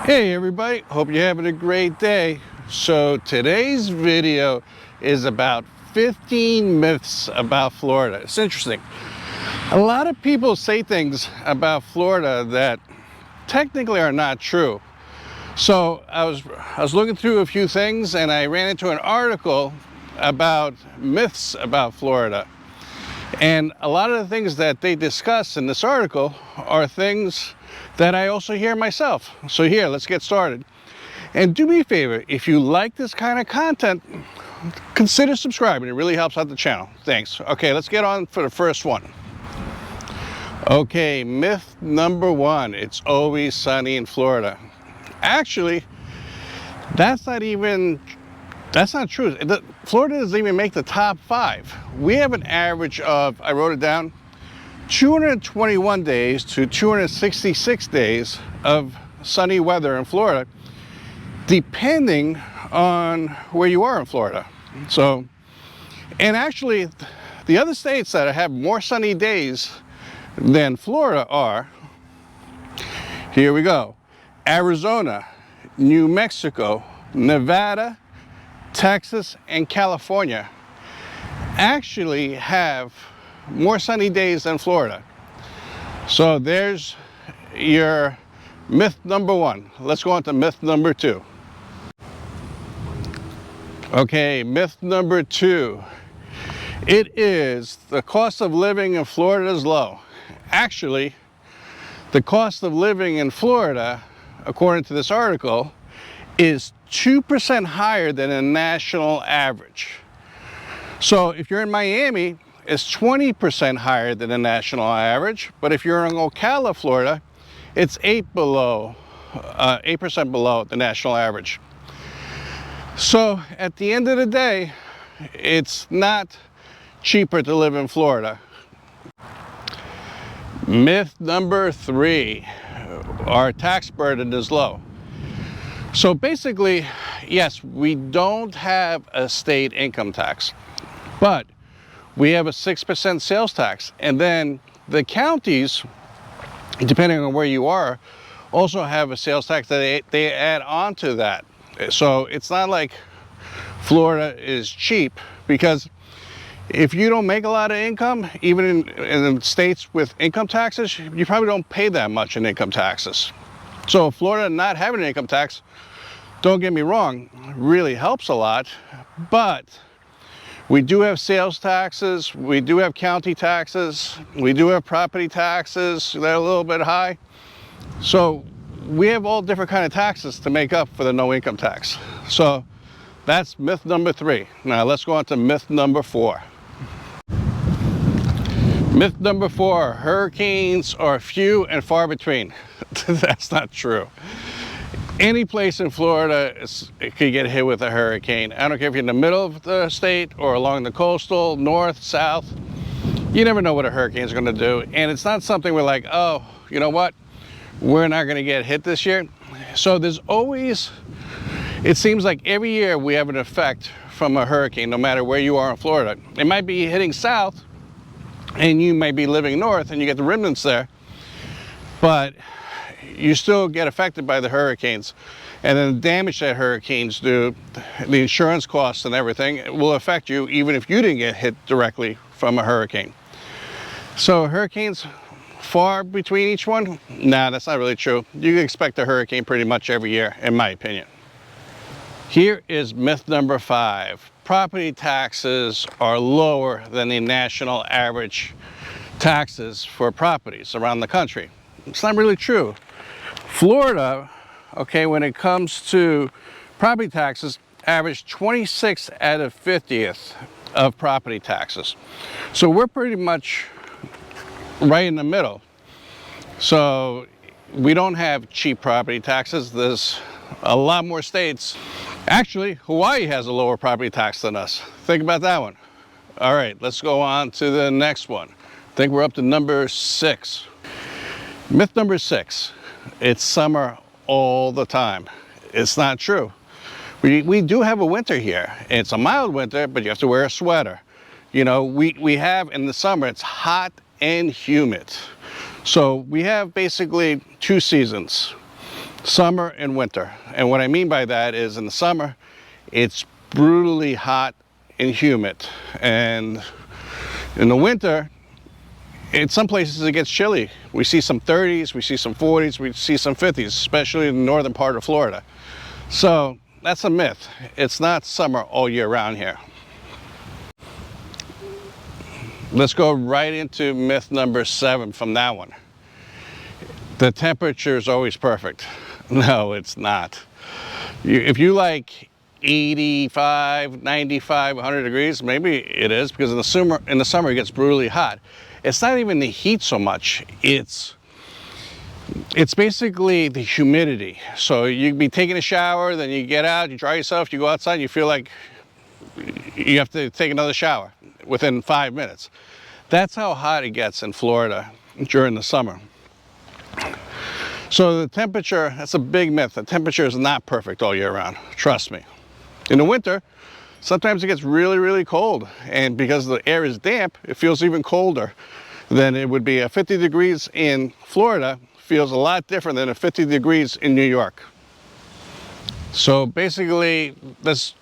Hey everybody, hope you're having a great day. So today's video is about 15 myths about Florida. It's interesting. A lot of people say things about Florida that technically are not true. So I was looking through a few things and I ran into an article about myths about Florida. And a lot of the things that they discuss in this article are things that I also hear myself. So here, let's get started. And do me a favor, if you like this kind of content, consider subscribing. It really helps out the channel. Thanks. Okay, let's get on for the first one. Okay, myth number one, it's always sunny in Florida. Actually, that's not true. Florida doesn't even make the top 5. We have an average of, I wrote it down, 221 days to 266 days of sunny weather in Florida, depending on where you are in Florida. So, and actually, the other states that have more sunny days than Florida are, here we go, Arizona, New Mexico, Nevada, Texas, and California actually have more sunny days than Florida. So there's your myth number one. Let's go on to myth number two. Okay, myth number two. It is the cost of living in Florida is low. Actually, the cost of living in Florida, according to this article, is 2% higher than a national average. So if you're in Miami, it's 20% higher than the national average, but if you're in Ocala, Florida, it's 8% below the national average. So at the end of the day, it's not cheaper to live in Florida. Myth number three, our tax burden is low. So basically, yes, we don't have a state income tax, but we have a 6% sales tax. And then the counties, depending on where you are, also have a sales tax that they add on to that. So it's not like Florida is cheap, because if you don't make a lot of income, even in states with income taxes, you probably don't pay that much in income taxes. So Florida not having an income tax, don't get me wrong, really helps a lot, but we do have sales taxes, we do have county taxes, we do have property taxes that are a little bit high. So we have all different kind of taxes to make up for the no income tax. So that's myth number three. Now let's go on to myth number four. Myth number four, hurricanes are few and far between. That's not true. Any place in Florida it could get hit with a hurricane. I don't care if you're in the middle of the state or along the coastal, north, south. You never know what a hurricane's going to do. And it's not something we're like, oh, you know what? We're not going to get hit this year. So there's always, it seems like every year we have an effect from a hurricane, no matter where you are in Florida. It might be hitting south, and you may be living north, and you get the remnants there. But you still get affected by the hurricanes, and then the damage that hurricanes do, the insurance costs and everything, will affect you even if you didn't get hit directly from a hurricane. So hurricanes far between each one? Nah, that's not really true. You can expect a hurricane pretty much every year, in my opinion. Here is myth number five. Property taxes are lower than the national average taxes for properties around the country. It's not really true. Florida, okay, when it comes to property taxes, average 26 out of 50th of property taxes. So we're pretty much right in the middle. So we don't have cheap property taxes. There's a lot more states. Actually, Hawaii has a lower property tax than us. Think about that one. All right, let's go on to the next one. I think we're up to number 6. Myth number 6, it's summer all the time. It's not true. We do have a winter here. It's a mild winter, but you have to wear a sweater. You know, we have in the summer, it's hot and humid. So we have basically 2 seasons. summer and winter. And what I mean by that is in the summer, it's brutally hot and humid. And in the winter, in some places it gets chilly. We see some 30s, we see some 40s, we see some 50s, especially in the northern part of Florida. So that's a myth. It's not summer all year round here. Let's go right into myth number 7 from that one. The temperature is always perfect. No, it's not. If you like 85, 95, 100 degrees, maybe it is, because in the summer it gets brutally hot. It's not even the heat so much. It's basically the humidity. So you'd be taking a shower, then you get out, you dry yourself, you go outside, you feel like you have to take another shower within 5 minutes. That's how hot it gets in Florida during the summer. So the temperature, that's a big myth. The temperature is not perfect all year round, trust me. In the winter, sometimes it gets really, really cold. And because the air is damp, it feels even colder than it would be. 50 degrees in Florida feels a lot different than 50 degrees in New York. So basically, let's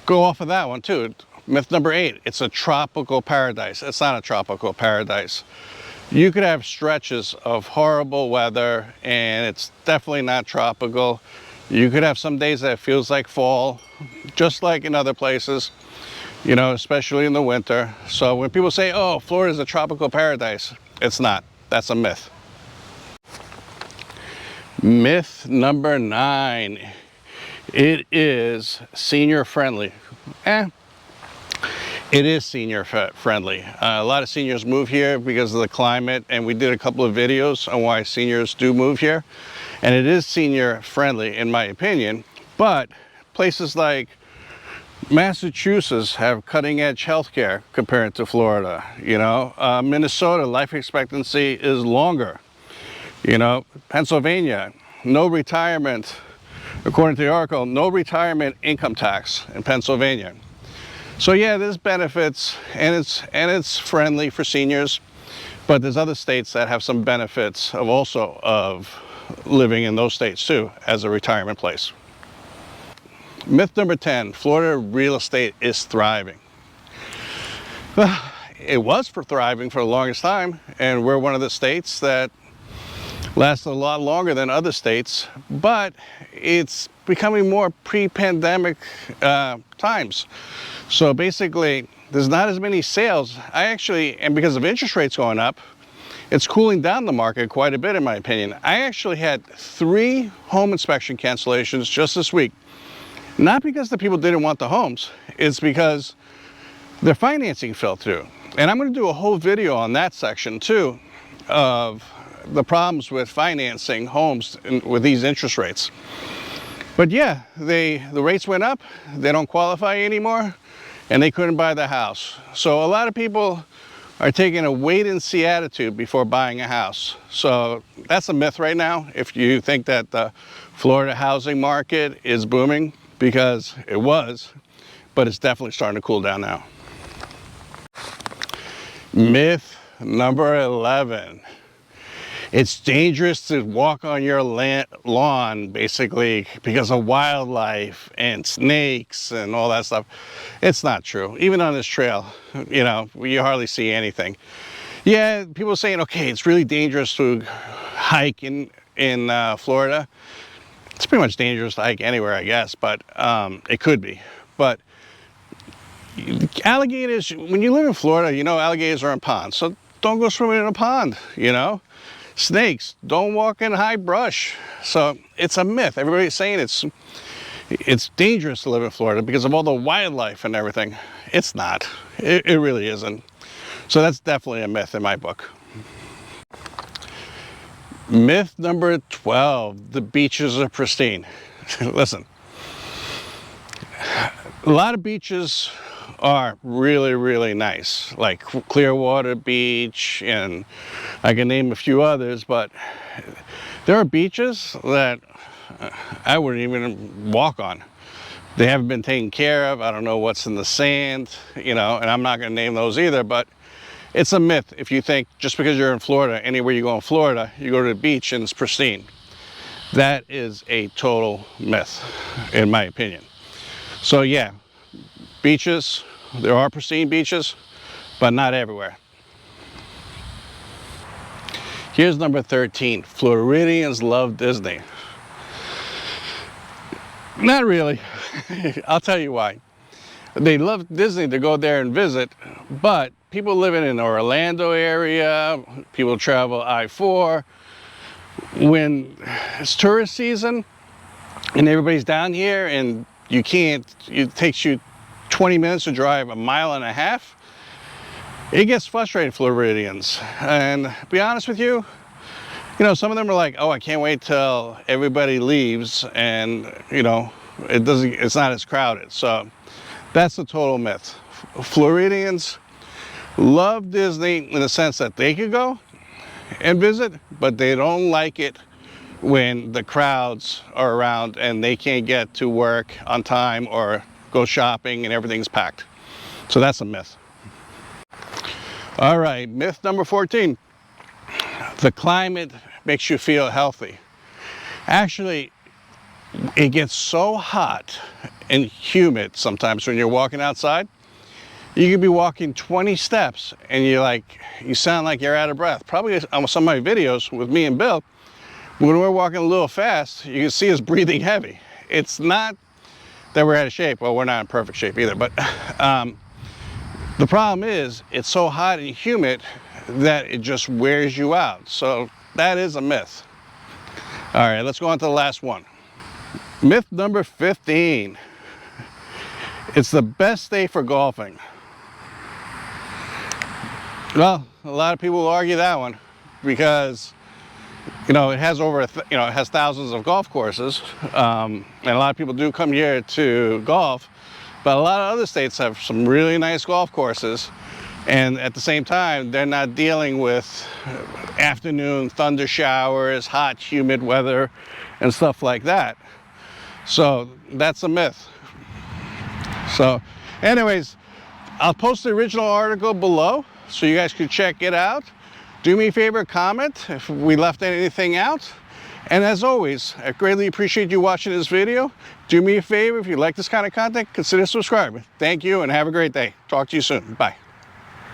go off of that one too. Myth number 8, it's a tropical paradise. It's not a tropical paradise. You could have stretches of horrible weather and it's definitely not tropical. You could have some days that it feels like fall, just like in other places, you know, especially in the winter. So when people say, oh, Florida is a tropical paradise, it's not. That's a myth. Myth number 9, it is senior friendly. It is senior friendly. A lot of seniors move here because of the climate, and we did a couple of videos on why seniors do move here. And it is senior friendly in my opinion, but places like Massachusetts have cutting edge healthcare compared to Florida. You know, Minnesota, life expectancy is longer. You know, Pennsylvania, no retirement, according to the article, no retirement income tax in Pennsylvania. So yeah, there's benefits, and it's friendly for seniors, but there's other states that have some benefits of living in those states too as a retirement place. Myth number 10, Florida real estate is thriving. It was thriving for the longest time, and we're one of the states that lasts a lot longer than other states, but it's becoming more pre-pandemic times. So basically, there's not as many sales. And because of interest rates going up, it's cooling down the market quite a bit in my opinion. I actually had 3 home inspection cancellations just this week. Not because the people didn't want the homes, it's because their financing fell through. And I'm going to do a whole video on that section too, of the problems with financing homes with these interest rates. But yeah, the rates went up, they don't qualify anymore, and they couldn't buy the house. So a lot of people are taking a wait and see attitude before buying a house. So that's a myth right now if you think that the Florida housing market is booming, because it was, but it's definitely starting to cool down now. Myth number 11. It's dangerous to walk on your lawn, basically, because of wildlife and snakes and all that stuff. It's not true. Even on this trail, you know, you hardly see anything. Yeah, people are saying, okay, it's really dangerous to hike in Florida. It's pretty much dangerous to hike anywhere, I guess, but it could be. But alligators, when you live in Florida, you know alligators are in ponds, so don't go swimming in a pond, you know? Snakes, don't walk in high brush. So it's a myth. Everybody's saying it's dangerous to live in Florida because of all the wildlife and everything. It's not. It really isn't. So that's definitely a myth in my book. Myth number 12, the beaches are pristine. Listen, a lot of beaches are really, really nice, like Clearwater Beach, and I can name a few others, but there are beaches that I wouldn't even walk on. They haven't been taken care of. I don't know what's in the sand, you know, and I'm not going to name those either, but it's a myth if you think just because you're in Florida, anywhere you go in Florida, you go to the beach and it's pristine. That is a total myth, in my opinion. So yeah, beaches, there are pristine beaches, but not everywhere. Here's number 13. Floridians love Disney. Not really. I'll tell you why. They love Disney to go there and visit, but people living in the Orlando area, people travel I-4, when it's tourist season and everybody's down here and you can't, it takes you 20 minutes to drive a mile and a half, it gets frustrating, Floridians. And to be honest with you, you know, some of them are like, oh, I can't wait till everybody leaves and, you know, it's not as crowded. So that's a total myth. Floridians love Disney in the sense that they could go and visit, but they don't like it when the crowds are around and they can't get to work on time or go shopping and everything's packed. So that's a myth. All right, myth number 14. The climate makes you feel healthy. Actually, it gets so hot and humid sometimes when you're walking outside. You could be walking 20 steps and you sound like you're out of breath. Probably on some of my videos with me and Bill, when we're walking a little fast, you can see us breathing heavy. It's not that we're out of shape. Well, we're not in perfect shape either, but the problem is it's so hot and humid that it just wears you out. So that is a myth. All right, let's go on to the last one. Myth number 15. It's the best day for golfing. Well, a lot of people will argue that one because, you know, it has it has thousands of golf courses, and a lot of people do come here to golf, but a lot of other states have some really nice golf courses, and at the same time, they're not dealing with afternoon thunder showers, hot, humid weather, and stuff like that. So that's a myth. So anyways, I'll post the original article below so you guys can check it out. Do me a favor, comment if we left anything out. And as always, I greatly appreciate you watching this video. Do me a favor, if you like this kind of content, consider subscribing. Thank you and have a great day. Talk to you soon. Bye.